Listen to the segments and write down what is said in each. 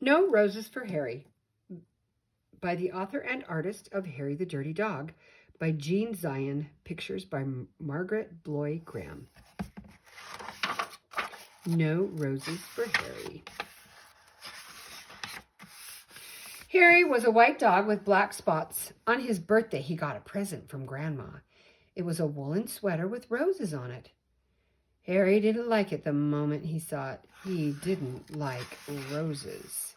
No Roses for Harry, by the author and artist of Harry the Dirty Dog, by Jean Zion, pictures by Margaret Bloy Graham. No Roses for Harry. Harry was a white dog with black spots. On his birthday, he got a present from Grandma. It was a woolen sweater with roses on it. Harry didn't like it the moment he saw it. He didn't like roses.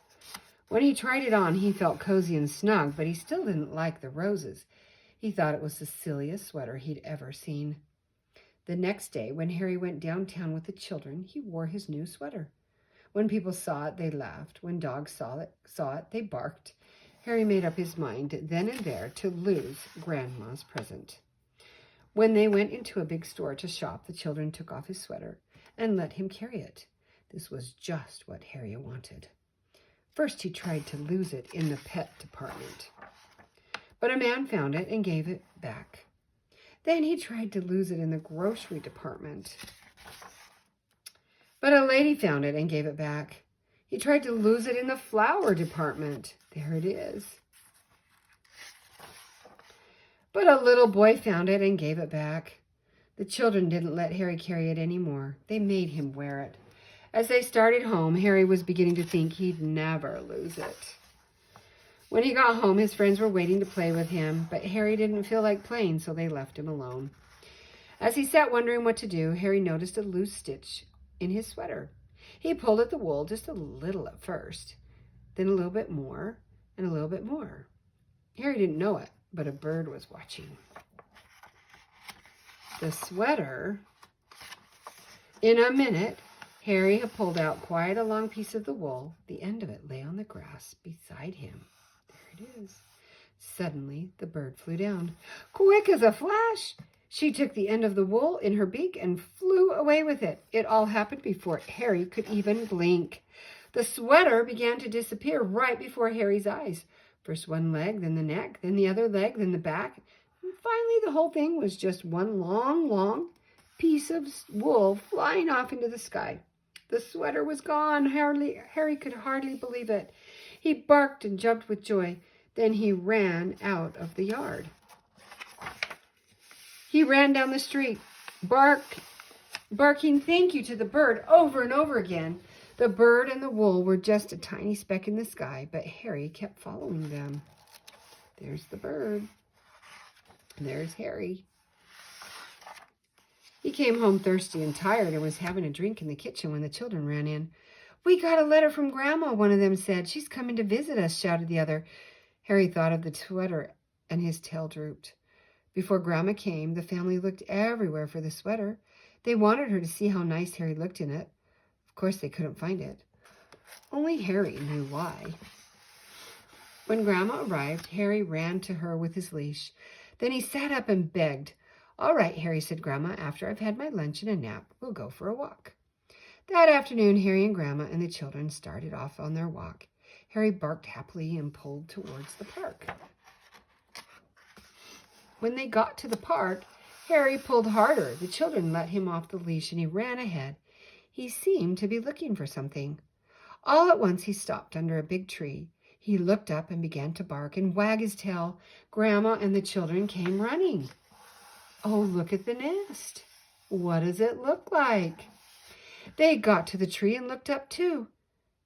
When he tried it on, he felt cozy and snug, but he still didn't like the roses. He thought it was the silliest sweater he'd ever seen. The next day, when Harry went downtown with the children, he wore his new sweater. When people saw it, they laughed. When dogs saw it, they barked. Harry made up his mind then and there to lose Grandma's present. When they went into a big store to shop, the children took off his sweater and let him carry it. This was just what Harry wanted. First, he tried to lose it in the pet department, but a man found it and gave it back. Then he tried to lose it in the grocery department, but a lady found it and gave it back. He tried to lose it in the flower department. There it is. But a little boy found it and gave it back. The children didn't let Harry carry it anymore. They made him wear it. As they started home, Harry was beginning to think he'd never lose it. When he got home, his friends were waiting to play with him, but Harry didn't feel like playing, so they left him alone. As he sat wondering what to do, Harry noticed a loose stitch in his sweater. He pulled at the wool just a little at first, then a little bit more, and a little bit more. Harry didn't know it, but a bird was watching. The sweater. In a minute, Harry had pulled out quite a long piece of the wool. The end of it lay on the grass beside him. There it is. Suddenly, the bird flew down. Quick as a flash, she took the end of the wool in her beak and flew away with it. It all happened before Harry could even blink. The sweater began to disappear right before Harry's eyes. First one leg, then the neck, then the other leg, then the back. And finally, the whole thing was just one long piece of wool flying off into the sky. The sweater was gone. Harry could hardly believe it. He barked and jumped with joy. Then he ran out of the yard. He ran down the street, barking thank you to the bird over and over again. The bird and the wool were just a tiny speck in the sky, but Harry kept following them. There's the bird. There's Harry. He came home thirsty and tired and was having a drink in the kitchen when the children ran in. We got a letter from Grandma, one of them said. She's coming to visit us, shouted the other. Harry thought of the sweater and his tail drooped. Before Grandma came, the family looked everywhere for the sweater. They wanted her to see how nice Harry looked in it. Of course, they couldn't find it. Only Harry knew why. When Grandma arrived, Harry ran to her with his leash. Then he sat up and begged. All right, Harry, said Grandma, after I've had my lunch and a nap, we'll go for a walk. That afternoon, Harry and Grandma and the children started off on their walk. Harry barked happily and pulled towards the park. When they got to the park, Harry pulled harder. The children let him off the leash and he ran ahead. He seemed to be looking for something. All at once, he stopped under a big tree. He looked up and began to bark and wag his tail. Grandma and the children came running. Oh, look at the nest. What does it look like? They got to the tree and looked up too.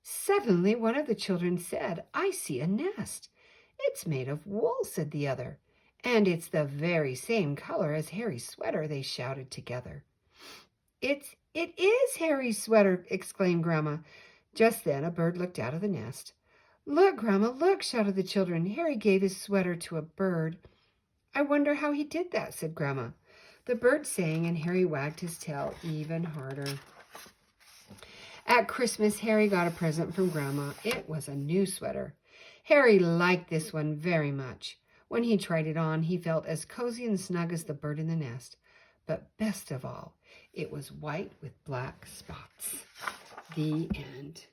Suddenly, one of the children said, I see a nest. It's made of wool, said the other. And it's the very same color as Harry's sweater, they shouted together. It is Harry's sweater, exclaimed Grandma. Just then, a bird looked out of the nest. Look, Grandma, look, shouted the children. Harry gave his sweater to a bird. I wonder how he did that, said Grandma. The bird sang, and Harry wagged his tail even harder. At Christmas, Harry got a present from Grandma. It was a new sweater. Harry liked this one very much. When he tried it on, he felt as cozy and snug as the bird in the nest. But best of all, it was white with black spots. The end.